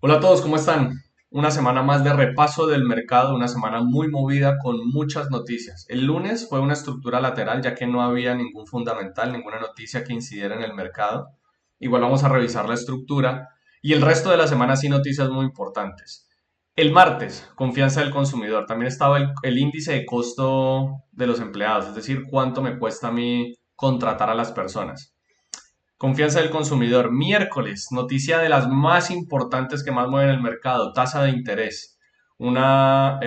Hola a todos, ¿cómo están? Una semana más de repaso del mercado, una semana muy movida con muchas noticias. El lunes fue una estructura lateral ya que no había ningún fundamental, ninguna noticia que incidiera en el mercado. Igual vamos a revisar la estructura y el resto de la semana sí noticias muy importantes. El martes, confianza del consumidor. También estaba el índice de costo de los empleados, es decir, cuánto me cuesta a mí contratar a las personas. Confianza del consumidor. Miércoles, noticia de las más importantes que más mueven el mercado, tasa de interés. Una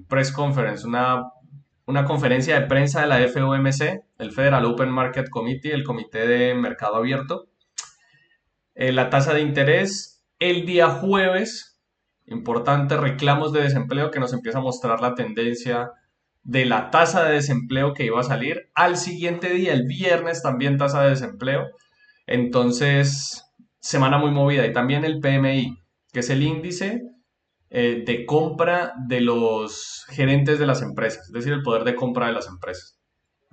press conference, una conferencia de prensa de la FOMC, el Federal Open Market Committee, el Comité de Mercado Abierto. La tasa de interés el día jueves, importante, reclamos de desempleo que nos empieza a mostrar la tendencia de la tasa de desempleo que iba a salir. Al siguiente día, el viernes, también tasa de desempleo. Entonces, semana muy movida. Y también el PMI, que es el índice de compra de los gerentes de las empresas, es decir, el poder de compra de las empresas.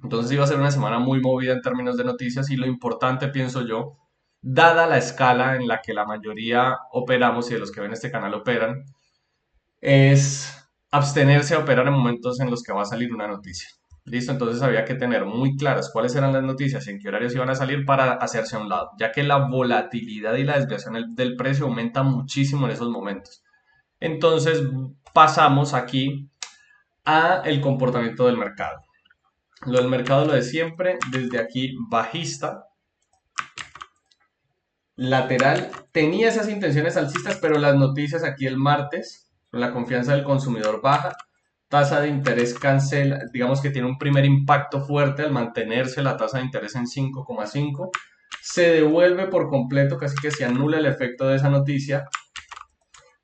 Entonces iba a ser una semana muy movida en términos de noticias y lo importante, pienso yo, dada la escala en la que la mayoría operamos y de los que ven este canal operan, es abstenerse a operar en momentos en los que va a salir una noticia. Listo, entonces había que tener muy claras cuáles eran las noticias y en qué horarios iban a salir para hacerse a un lado, ya que la volatilidad y la desviación del precio aumenta muchísimo en esos momentos. Entonces pasamos aquí a el comportamiento del mercado. Lo del mercado, lo de siempre, desde aquí bajista, lateral, tenía esas intenciones alcistas, pero las noticias aquí el martes, la confianza del consumidor baja, tasa de interés cancela, digamos que tiene un primer impacto fuerte al mantenerse la tasa de interés en 5,5, se devuelve por completo, casi que se anula el efecto de esa noticia.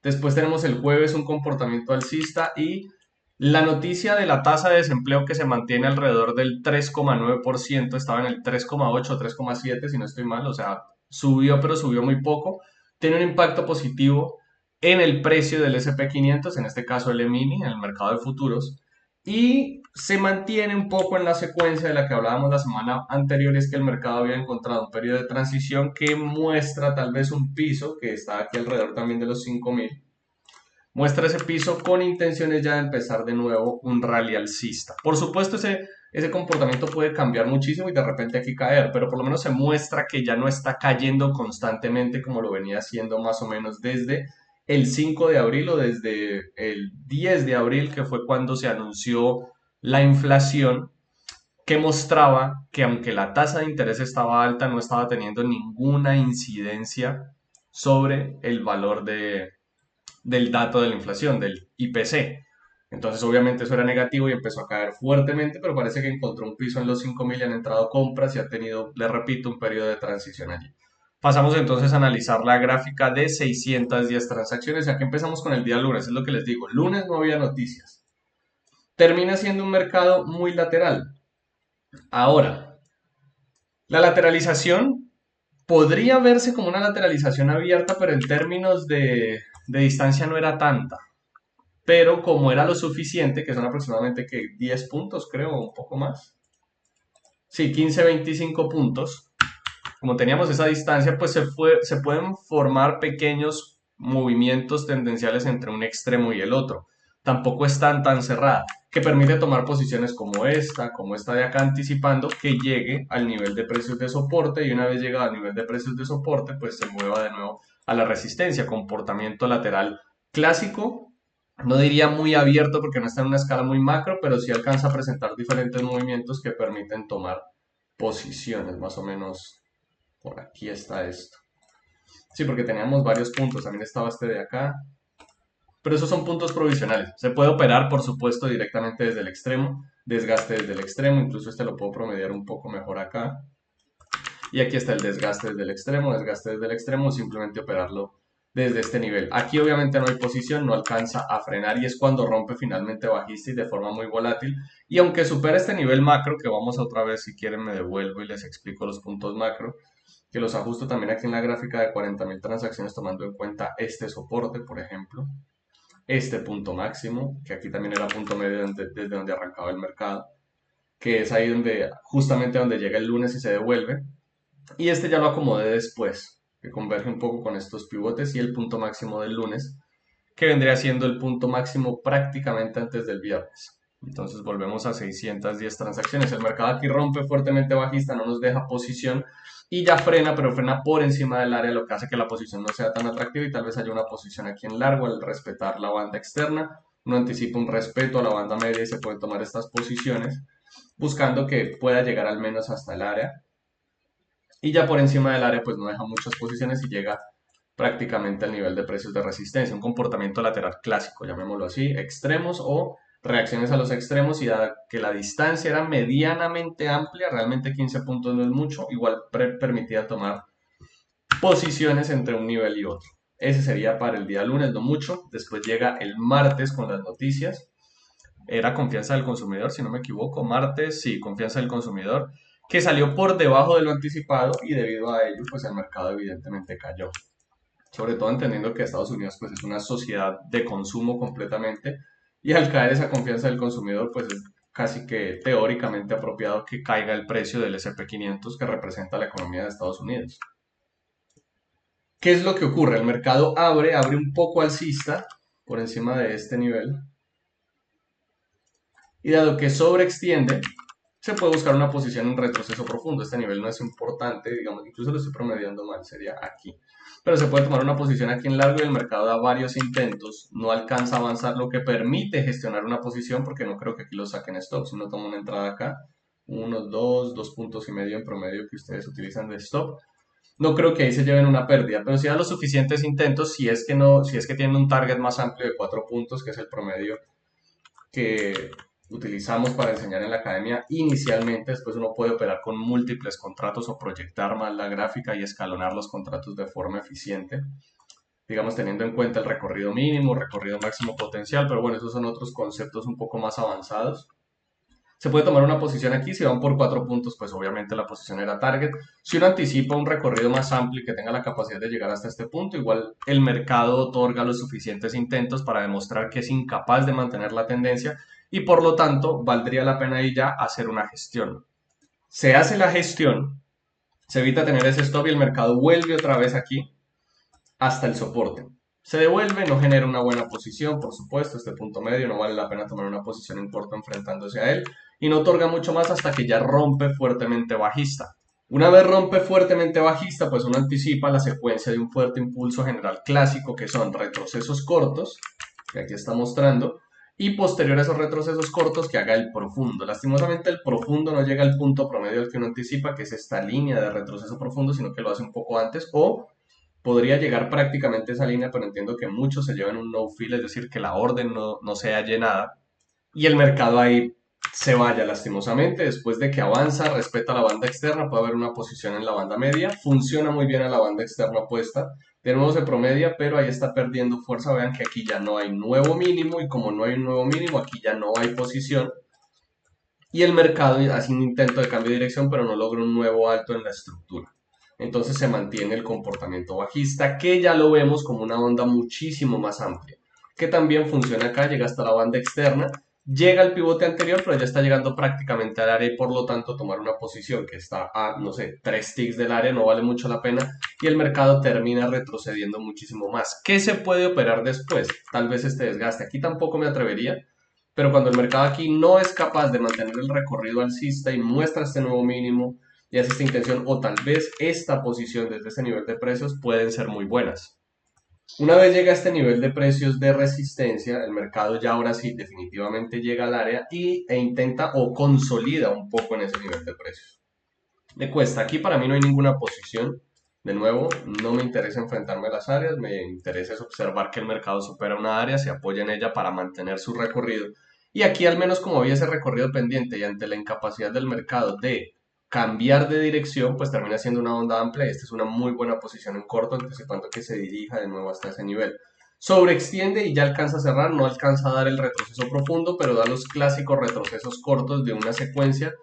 Después tenemos el jueves un comportamiento alcista y la noticia de la tasa de desempleo que se mantiene alrededor del 3,9%, estaba en el 3,8, 3,7 si no estoy mal, o sea, subió pero subió muy poco, tiene un impacto positivo en el precio del SP 500, en este caso el E-mini, en el mercado de futuros, y se mantiene un poco en la secuencia de la que hablábamos la semana anterior, es que el mercado había encontrado un periodo de transición que muestra tal vez un piso que está aquí alrededor también de los 5.000, muestra ese piso con intenciones ya de empezar de nuevo un rally alcista. Por supuesto, ese comportamiento puede cambiar muchísimo y de repente aquí caer, pero por lo menos se muestra que ya no está cayendo constantemente como lo venía haciendo más o menos desde el 5 de abril o desde el 10 de abril, que fue cuando se anunció la inflación, que mostraba que aunque la tasa de interés estaba alta, no estaba teniendo ninguna incidencia sobre el valor del dato de la inflación, del IPC. Entonces, obviamente, eso era negativo y empezó a caer fuertemente, pero parece que encontró un piso en los 5.000 y han entrado compras y ha tenido, le repito, un periodo de transición allí. Pasamos entonces a analizar la gráfica de 610 transacciones. Aquí empezamos con el día lunes, es lo que les digo. Lunes no había noticias. Termina siendo un mercado muy lateral. Ahora, la lateralización podría verse como una lateralización abierta, pero en términos de distancia no era tanta. Pero como era lo suficiente, que son aproximadamente que 10 puntos, creo, o un poco más. Sí, 15, 25 puntos. Como teníamos esa distancia, pues se pueden formar pequeños movimientos tendenciales entre un extremo y el otro. Tampoco es tan cerrada, que permite tomar posiciones como esta de acá, anticipando que llegue al nivel de precios de soporte y una vez llegado al nivel de precios de soporte, pues se mueva de nuevo a la resistencia, comportamiento lateral clásico. No diría muy abierto porque no está en una escala muy macro, pero sí alcanza a presentar diferentes movimientos que permiten tomar posiciones, más o menos por aquí está esto. Sí, porque teníamos varios puntos, también estaba este de acá, pero esos son puntos provisionales. Se puede operar, por supuesto, directamente desde el extremo, desgaste desde el extremo, incluso este lo puedo promediar un poco mejor acá. Y aquí está el desgaste desde el extremo, simplemente operarlo desde este nivel. Aquí obviamente no hay posición, no alcanza a frenar y es cuando rompe finalmente bajista y de forma muy volátil. Y aunque supera este nivel macro, que vamos a otra vez, si quieren me devuelvo y les explico los puntos macro, que los ajusto también aquí en la gráfica de 40.000 transacciones tomando en cuenta este soporte, por ejemplo, este punto máximo, que aquí también era punto medio desde donde arrancaba el mercado, que es ahí donde justamente donde llega el lunes y se devuelve, y este ya lo acomodé después. que converge un poco con estos pivotes, y el punto máximo del lunes, que vendría siendo el punto máximo prácticamente antes del viernes. Entonces volvemos a 610 transacciones. El mercado aquí rompe fuertemente bajista, no nos deja posición y ya frena, pero frena por encima del área, lo que hace que la posición no sea tan atractiva y tal vez haya una posición aquí en largo al respetar la banda externa. Uno anticipa un respeto a la banda media y se puede tomar estas posiciones buscando que pueda llegar al menos hasta el área. Y ya por encima del área pues no deja muchas posiciones y llega prácticamente al nivel de precios de resistencia, un comportamiento lateral clásico, llamémoslo así, extremos o reacciones a los extremos, y dada que la distancia era medianamente amplia, realmente 15 puntos no es mucho, igual permitía tomar posiciones entre un nivel y otro. Ese sería para el día lunes, no mucho. Después llega el martes con las noticias. Era confianza del consumidor, si no me equivoco. Martes, sí, confianza del consumidor, que salió por debajo de lo anticipado y debido a ello, pues el mercado evidentemente cayó. Sobre todo entendiendo que Estados Unidos pues es una sociedad de consumo completamente, y al caer esa confianza del consumidor pues es casi que teóricamente apropiado que caiga el precio del S&P 500 que representa la economía de Estados Unidos. ¿Qué es lo que ocurre? El mercado abre un poco alcista por encima de este nivel, y dado que sobreextiende, se puede buscar una posición en retroceso profundo. Este nivel no es importante, digamos, incluso lo estoy promediando mal, sería aquí. Pero se puede tomar una posición aquí en largo y el mercado da varios intentos, no alcanza a avanzar, lo que permite gestionar una posición, porque no creo que aquí lo saquen stop. Si no tomo una entrada acá, 2 puntos y medio en promedio que ustedes utilizan de stop, no creo que ahí se lleven una pérdida, pero si da los suficientes intentos, si es que no, si es que tienen un target más amplio de 4 puntos, que es el promedio que utilizamos para enseñar en la academia inicialmente. Después uno puede operar con múltiples contratos o proyectar más la gráfica y escalonar los contratos de forma eficiente, digamos teniendo en cuenta el recorrido mínimo, recorrido máximo potencial, pero bueno, esos son otros conceptos un poco más avanzados. Se puede tomar una posición aquí, si van por 4 puntos, pues obviamente la posición era target. Si uno anticipa un recorrido más amplio y que tenga la capacidad de llegar hasta este punto, igual el mercado otorga los suficientes intentos para demostrar que es incapaz de mantener la tendencia, y por lo tanto valdría la pena ahí ya hacer una gestión. Se hace la gestión, se evita tener ese stop y el mercado vuelve otra vez aquí hasta el soporte. Se devuelve, no genera una buena posición, por supuesto, este punto medio no vale la pena tomar una posición en corto enfrentándose a él, y no otorga mucho más hasta que ya rompe fuertemente bajista. Una vez rompe fuertemente bajista, pues uno anticipa la secuencia de un fuerte impulso general clásico, que son retrocesos cortos, que aquí está mostrando, y posterior a esos retrocesos cortos que haga el profundo. Lastimosamente el profundo no llega al punto promedio al que uno anticipa, que es esta línea de retroceso profundo, sino que lo hace un poco antes, o podría llegar prácticamente a esa línea, pero entiendo que muchos se llevan un no fill, es decir, que la orden no sea llenada y el mercado ahí se vaya lastimosamente. Después de que avanza, respeta la banda externa, puede haber una posición en la banda media, funciona muy bien a la banda externa opuesta, de nuevo se promedia, pero ahí está perdiendo fuerza. Vean que aquí ya no hay nuevo mínimo, y como no hay un nuevo mínimo, aquí ya no hay posición, y el mercado hace un intento de cambio de dirección, pero no logra un nuevo alto en la estructura. Entonces se mantiene el comportamiento bajista, que ya lo vemos como una onda muchísimo más amplia, que también funciona acá, llega hasta la banda externa, llega al pivote anterior, pero ya está llegando prácticamente al área, y por lo tanto tomar una posición que está a, no sé, 3 ticks del área no vale mucho la pena, y el mercado termina retrocediendo muchísimo más. ¿Qué se puede operar después? Tal vez este desgaste. Aquí tampoco me atrevería, pero cuando el mercado aquí no es capaz de mantener el recorrido alcista y muestra este nuevo mínimo y hace esta intención, o tal vez esta posición desde este nivel de precios, pueden ser muy buenas. Una vez llega a este nivel de precios de resistencia, el mercado ya ahora sí definitivamente llega al área e intenta o consolida un poco en ese nivel de precios. Me cuesta, aquí para mí no hay ninguna posición. De nuevo, no me interesa enfrentarme a las áreas, me interesa es observar que el mercado supera una área, se apoya en ella para mantener su recorrido. Y aquí al menos como había ese recorrido pendiente y ante la incapacidad del mercado de cambiar de dirección, pues termina siendo una onda amplia, y esta es una muy buena posición en corto, anticipando que se dirija de nuevo hasta ese nivel. Sobreextiende y ya alcanza a cerrar, no alcanza a dar el retroceso profundo, pero da los clásicos retrocesos cortos de una secuencia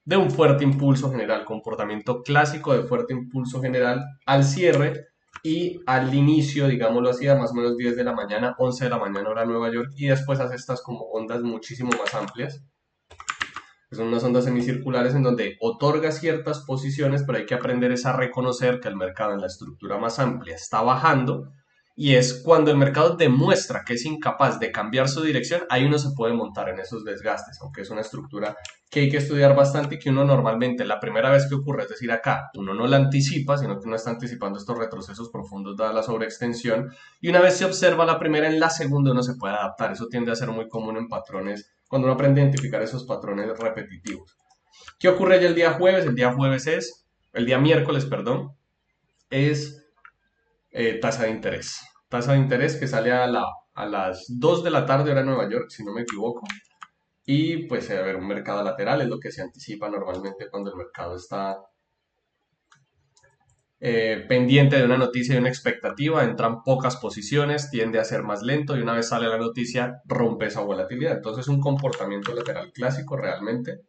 de un fuerte impulso general, comportamiento clásico de fuerte impulso general al cierre y al inicio, digámoslo así, a más o menos 10 de la mañana, 11 de la mañana hora Nueva York, y después hace estas como ondas muchísimo más amplias. Son unas ondas semicirculares en donde otorga ciertas posiciones, pero hay que aprender es a reconocer que el mercado en la estructura más amplia está bajando, y es cuando el mercado demuestra que es incapaz de cambiar su dirección, ahí uno se puede montar en esos desgastes, aunque es una estructura que hay que estudiar bastante y que uno normalmente la primera vez que ocurre, es decir, acá, uno no la anticipa, sino que uno está anticipando estos retrocesos profundos dada la sobreextensión, y una vez se observa la primera, en la segunda uno se puede adaptar. Eso tiende a ser muy común en patrones, cuando uno aprende a identificar esos patrones repetitivos. ¿Qué ocurre ya el día jueves? El día miércoles, perdón, es tasa de interés. Tasa de interés que sale a las 2 de la tarde hora de Nueva York, si no me equivoco. Y pues a ver, un mercado lateral es lo que se anticipa normalmente cuando el mercado está pendiente de una noticia y una expectativa, entran pocas posiciones, tiende a ser más lento y una vez sale la noticia rompe esa volatilidad. Entonces un comportamiento lateral clásico realmente,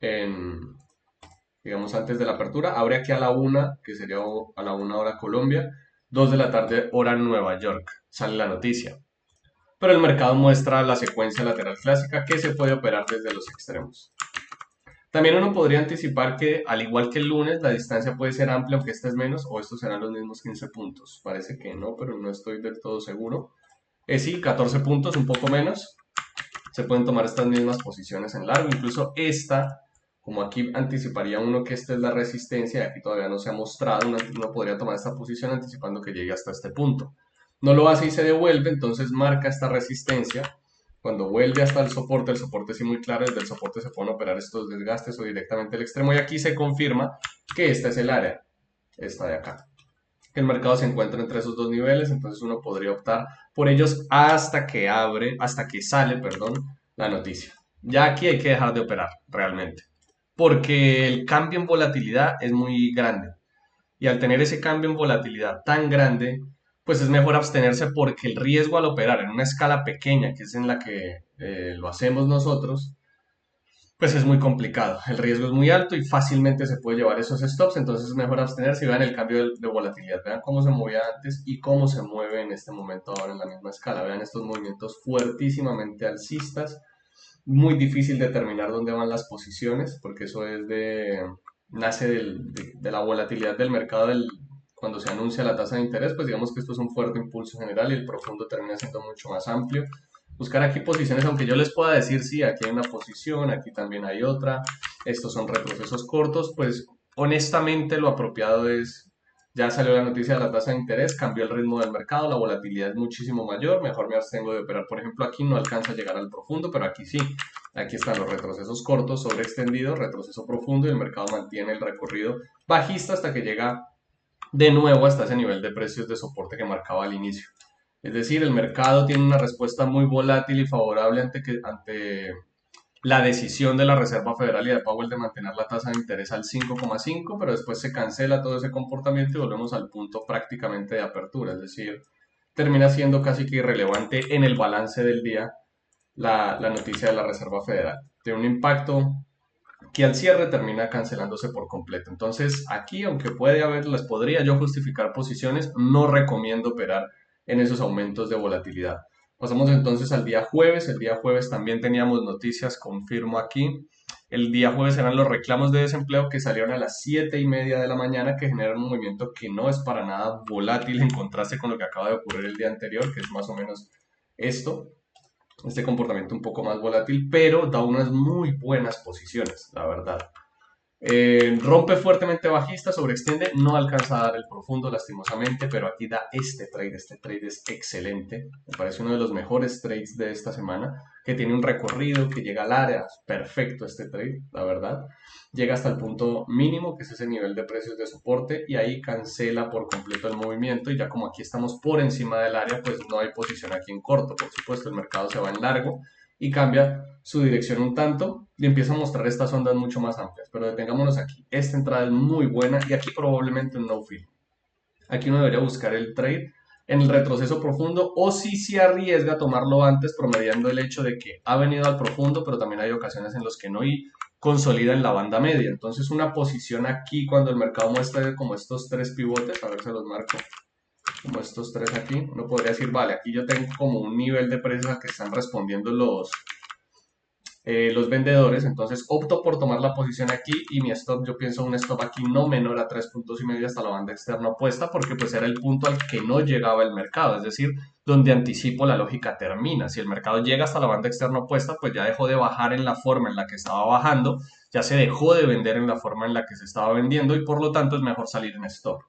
en, digamos antes de la apertura, abre aquí a la 1, que sería a la 1 hora Colombia, 2 de la tarde hora Nueva York, sale la noticia. Pero el mercado muestra la secuencia lateral clásica que se puede operar desde los extremos. También uno podría anticipar que, al igual que el lunes, la distancia puede ser amplia, aunque esta es menos, o estos serán los mismos 15 puntos. Parece que no, pero no estoy del todo seguro. Sí, 14 puntos, un poco menos. Se pueden tomar estas mismas posiciones en largo. Incluso esta, como aquí anticiparía uno que esta es la resistencia, y aquí todavía no se ha mostrado, uno podría tomar esta posición anticipando que llegue hasta este punto. No lo hace y se devuelve, entonces marca esta resistencia. Cuando vuelve hasta el soporte sí muy claro, desde el soporte se pueden operar estos desgastes o directamente el extremo, y aquí se confirma que esta es el área, esta de acá, que el mercado se encuentra entre esos dos niveles, entonces uno podría optar por ellos hasta que sale, perdón, la noticia. Ya aquí hay que dejar de operar realmente, porque el cambio en volatilidad es muy grande. Y al tener ese cambio en volatilidad tan grande, pues es mejor abstenerse porque el riesgo al operar en una escala pequeña, que es en la que lo hacemos nosotros, pues es muy complicado. El riesgo es muy alto y fácilmente se puede llevar esos stops, entonces es mejor abstenerse y vean el cambio de volatilidad. Vean cómo se movía antes y cómo se mueve en este momento ahora en la misma escala. Vean estos movimientos fuertísimamente alcistas. Muy difícil determinar dónde van las posiciones, porque eso nace de la volatilidad del mercado cuando se anuncia la tasa de interés, pues digamos que esto es un fuerte impulso general y el profundo termina siendo mucho más amplio. Buscar aquí posiciones, aunque yo les pueda decir, sí, aquí hay una posición, aquí también hay otra, estos son retrocesos cortos, pues honestamente lo apropiado es, ya salió la noticia de la tasa de interés, cambió el ritmo del mercado, la volatilidad es muchísimo mayor, mejor me abstengo de operar. Por ejemplo, aquí no alcanza a llegar al profundo, pero aquí sí. Aquí están los retrocesos cortos, sobreextendidos, retroceso profundo, y el mercado mantiene el recorrido bajista hasta que llega de nuevo hasta ese nivel de precios de soporte que marcaba al inicio. Es decir, el mercado tiene una respuesta muy volátil y favorable ante la decisión de la Reserva Federal y de Powell de mantener la tasa de interés al 5,5, pero después se cancela todo ese comportamiento y volvemos al punto prácticamente de apertura, es decir, termina siendo casi que irrelevante en el balance del día la noticia de la Reserva Federal. Tiene un impacto que al cierre termina cancelándose por completo. Entonces, aquí, aunque les podría yo justificar posiciones, no recomiendo operar en esos aumentos de volatilidad. Pasamos entonces al día jueves. El día jueves también teníamos noticias, confirmo aquí. El día jueves eran los reclamos de desempleo que salieron a las 7:30 de la mañana, que generan un movimiento que no es para nada volátil en contraste con lo que acaba de ocurrir el día anterior, que es más o menos esto, este comportamiento un poco más volátil, pero da unas muy buenas posiciones, la verdad. Rompe fuertemente bajista, sobreextiende, no alcanza a dar el profundo lastimosamente, pero aquí da este trade es excelente, me parece uno de los mejores trades de esta semana, que tiene un recorrido, que llega al área, perfecto este trade, la verdad, llega hasta el punto mínimo, que es ese nivel de precios de soporte, y ahí cancela por completo el movimiento, y ya como aquí estamos por encima del área, pues no hay posición aquí en corto, por supuesto el mercado se va en largo, y cambia su dirección un tanto y empieza a mostrar estas ondas mucho más amplias. Pero detengámonos aquí. Esta entrada es muy buena y aquí probablemente un no fill. Aquí uno debería buscar el trade en el retroceso profundo o si se arriesga a tomarlo antes, promediando el hecho de que ha venido al profundo, pero también hay ocasiones en las que no y consolida en la banda media. Entonces una posición aquí cuando el mercado muestra como estos tres pivotes, a ver se los marco, como estos tres aquí, uno podría decir, vale, aquí yo tengo como un nivel de precios al que están respondiendo los vendedores, entonces opto por tomar la posición aquí y mi stop, yo pienso un stop aquí no menor a 3,5 puntos hasta la banda externa opuesta porque pues era el punto al que no llegaba el mercado, es decir, donde anticipo la lógica termina. Si el mercado llega hasta la banda externa opuesta, pues ya dejó de bajar en la forma en la que estaba bajando, ya se dejó de vender en la forma en la que se estaba vendiendo y por lo tanto es mejor salir en stop.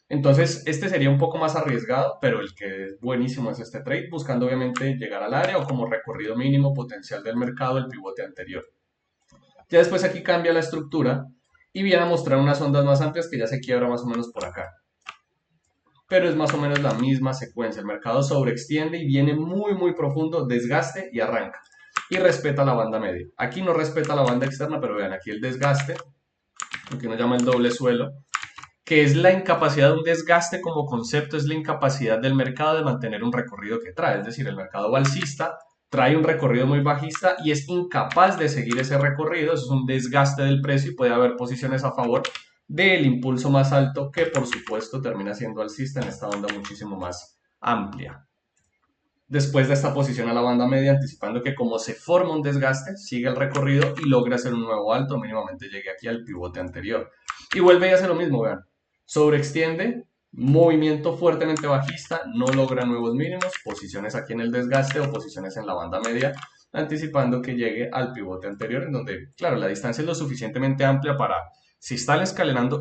Entonces, este sería un poco más arriesgado, pero el que es buenísimo es este trade, buscando obviamente llegar al área o como recorrido mínimo potencial del mercado el pivote anterior. Ya después aquí cambia la estructura y viene a mostrar unas ondas más amplias que ya se quiebra más o menos por acá. Pero es más o menos la misma secuencia. El mercado sobreextiende y viene muy profundo, desgaste y arranca. Y respeta la banda media. Aquí no respeta la banda externa, pero vean aquí el desgaste, lo que uno llama el doble suelo, que es la incapacidad de un desgaste como concepto, es la incapacidad del mercado de mantener un recorrido que trae. Es decir, el mercado va alcista, trae un recorrido muy bajista y es incapaz de seguir ese recorrido. Eso es un desgaste del precio y puede haber posiciones a favor del impulso más alto que por supuesto termina siendo alcista en esta onda muchísimo más amplia. Después de esta posición a la banda media, anticipando que como se forma un desgaste, sigue el recorrido y logra hacer un nuevo alto, mínimamente llegue aquí al pivote anterior. Y vuelve y hace lo mismo, vean. Sobreextiende, movimiento fuertemente bajista, no logra nuevos mínimos, posiciones aquí en el desgaste o posiciones en la banda media, anticipando que llegue al pivote anterior, en donde, claro, la distancia es lo suficientemente amplia para, si están escalonando,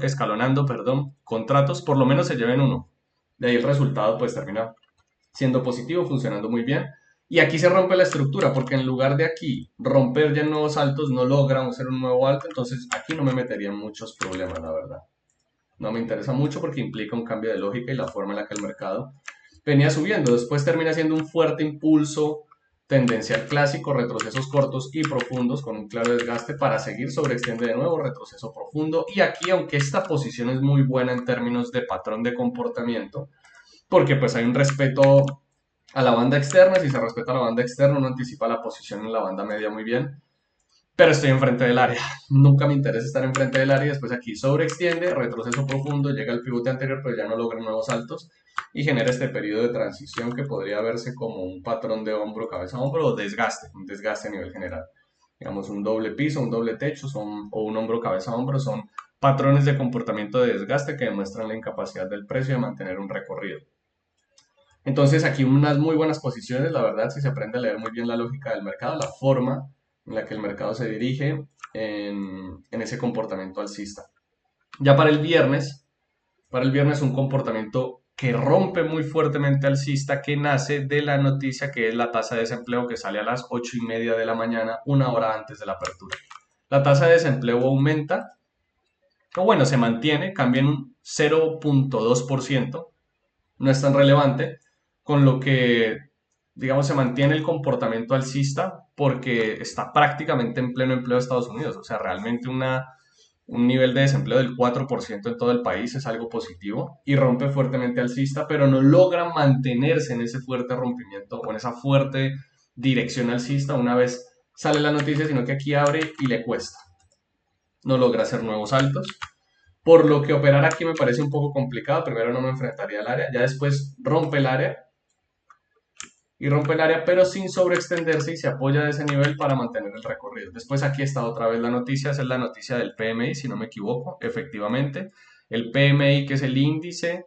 contratos, por lo menos se lleven uno. De ahí el resultado pues termina siendo positivo, funcionando muy bien. Y aquí se rompe la estructura, porque en lugar de aquí romper ya en nuevos altos, no logra hacer un nuevo alto, entonces aquí no me metería en muchos problemas, la verdad. No me interesa mucho porque implica un cambio de lógica y la forma en la que el mercado venía subiendo. Después termina siendo un fuerte impulso tendencial clásico, retrocesos cortos y profundos con un claro desgaste para seguir sobreextiende de nuevo, retroceso profundo. Y aquí, aunque esta posición es muy buena en términos de patrón de comportamiento, porque pues hay un respeto a la banda externa, si se respeta la banda externa uno anticipa la posición en la banda media muy bien, pero estoy enfrente del área, nunca me interesa estar enfrente del área, después aquí sobreextiende, retroceso profundo, llega al pivote anterior pero ya no logra nuevos saltos y genera este periodo de transición que podría verse como un patrón de hombro, cabeza, hombro o desgaste, un desgaste a nivel general. Digamos un doble piso, un doble techo o un hombro, cabeza, hombro son patrones de comportamiento de desgaste que demuestran la incapacidad del precio de mantener un recorrido. Entonces aquí unas muy buenas posiciones, la verdad, si se aprende a leer muy bien la lógica del mercado, la forma en la que el mercado se dirige en ese comportamiento alcista. Ya para el viernes un comportamiento que rompe muy fuertemente alcista, que nace de la noticia que es la tasa de desempleo que sale a las 8:30 de la mañana, una hora antes de la apertura. La tasa de desempleo aumenta, o bueno, se mantiene, cambia en un 0,2%, no es tan relevante, con lo que, digamos, se mantiene el comportamiento alcista porque está prácticamente en pleno empleo de Estados Unidos. O sea, realmente un nivel de desempleo del 4% en todo el país es algo positivo y rompe fuertemente alcista, pero no logra mantenerse en ese fuerte rompimiento o en esa fuerte dirección alcista una vez sale la noticia, sino que aquí abre y le cuesta. No logra hacer nuevos altos. Por lo que operar aquí me parece un poco complicado. Primero no me enfrentaría al área, ya después rompe el área, pero sin sobreextenderse y se apoya de ese nivel para mantener el recorrido. Después aquí está otra vez la noticia, esa es la noticia del PMI, si no me equivoco, efectivamente. El PMI, que es el índice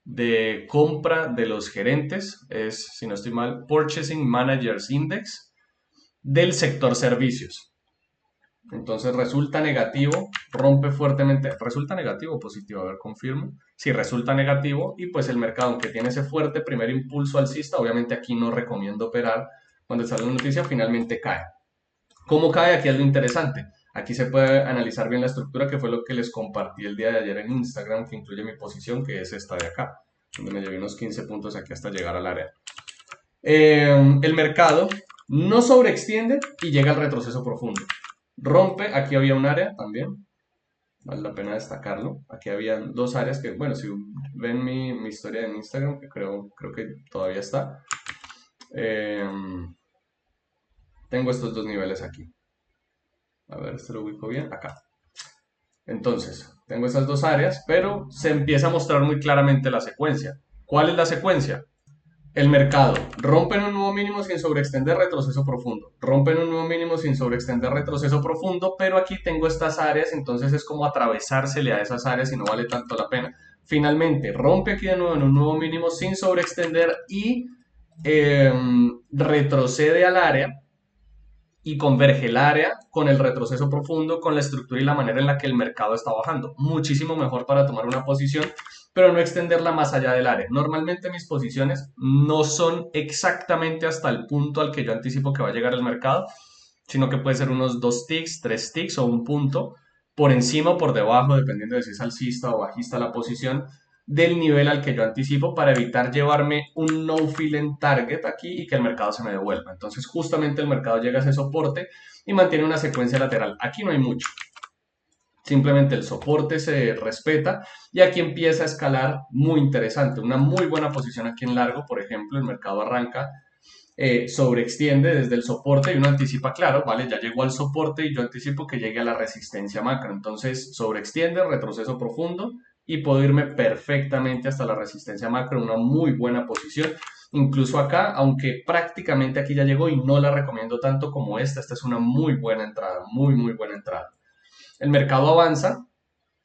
de compra de los gerentes, es, si no estoy mal, Purchasing Managers Index del sector servicios. Entonces resulta negativo, rompe fuertemente, resulta negativo o positivo, a ver, confirmo. Sí, resulta negativo y pues el mercado, aunque tiene ese fuerte primer impulso alcista, obviamente aquí no recomiendo operar cuando sale la noticia, finalmente cae. ¿Cómo cae? Aquí es lo interesante. Aquí se puede analizar bien la estructura, que fue lo que les compartí el día de ayer en Instagram, que incluye mi posición, que es esta de acá, donde me llevé unos 15 puntos aquí hasta llegar al área. El mercado no sobreextiende y llega al retroceso profundo. Rompe, aquí había un área también, vale la pena destacarlo. Aquí había dos áreas que, bueno, si ven mi historia en Instagram, que creo que todavía está, eh, tengo estos dos niveles aquí. A ver, este lo ubico bien, acá. Entonces, tengo esas dos áreas, pero se empieza a mostrar muy claramente la secuencia. ¿Cuál es la secuencia? El mercado. Rompen un nuevo mínimo sin sobreextender, retroceso profundo. Rompen un nuevo mínimo sin sobreextender, retroceso profundo, pero aquí tengo estas áreas, entonces es como atravesársele a esas áreas y no vale tanto la pena. Finalmente, rompe aquí de nuevo en un nuevo mínimo sin sobreextender y eh, retrocede al área y converge el área con el retroceso profundo, con la estructura y la manera en la que el mercado está bajando. Muchísimo mejor para tomar una posición, pero no extenderla más allá del área. Normalmente mis posiciones no son exactamente hasta el punto al que yo anticipo que va a llegar el mercado, sino que puede ser unos 2 ticks, 3 ticks o un punto por encima o por debajo, dependiendo de si es alcista o bajista la posición, del nivel al que yo anticipo para evitar llevarme un no fill en target aquí y que el mercado se me devuelva. Entonces justamente el mercado llega a ese soporte y mantiene una secuencia lateral. Aquí no hay mucho. Simplemente el soporte se respeta y aquí empieza a escalar muy interesante. Una muy buena posición aquí en largo, por ejemplo, el mercado arranca sobreextiende desde el soporte y uno anticipa, claro, vale, ya llegó al soporte y yo anticipo que llegue a la resistencia macro. Entonces, sobreextiende, retroceso profundo y puedo irme perfectamente hasta la resistencia macro, una muy buena posición. Incluso acá, aunque prácticamente aquí ya llegó y no la recomiendo tanto como esta es una muy buena entrada, muy, muy buena entrada. El mercado avanza,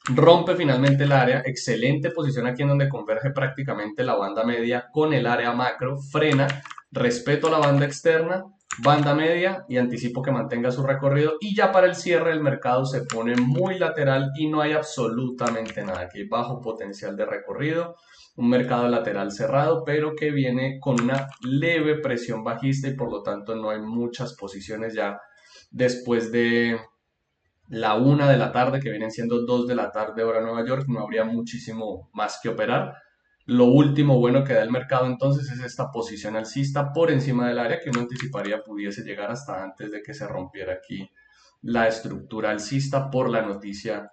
rompe finalmente el área, excelente posición aquí en donde converge prácticamente la banda media con el área macro, frena, respeto a la banda externa, banda media y anticipo que mantenga su recorrido y ya para el cierre el mercado se pone muy lateral y no hay absolutamente nada, aquí hay bajo potencial de recorrido, un mercado lateral cerrado pero que viene con una leve presión bajista y por lo tanto no hay muchas posiciones ya después de la 1 de la tarde, que vienen siendo 2 de la tarde hora Nueva York, no habría muchísimo más que operar. Lo último bueno que da el mercado entonces es esta posición alcista por encima del área que uno anticiparía pudiese llegar hasta antes de que se rompiera aquí la estructura alcista por la noticia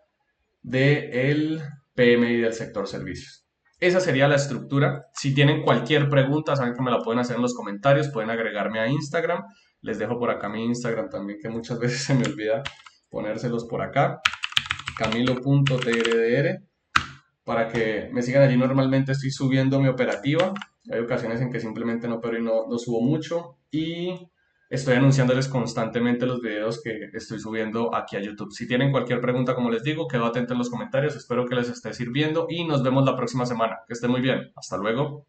del PMI del sector servicios. Esa sería la estructura. Si tienen cualquier pregunta, saben que me la pueden hacer en los comentarios, pueden agregarme a Instagram. Les dejo por acá mi Instagram también, que muchas veces se me olvida ponérselos por acá, camilo.trdr, para que me sigan allí. Normalmente estoy subiendo mi operativa, hay ocasiones en que simplemente no opero y no subo mucho, y estoy anunciándoles constantemente los videos que estoy subiendo aquí a YouTube. Si tienen cualquier pregunta, como les digo, quedo atento en los comentarios, espero que les esté sirviendo y nos vemos la próxima semana. Que estén muy bien, hasta luego.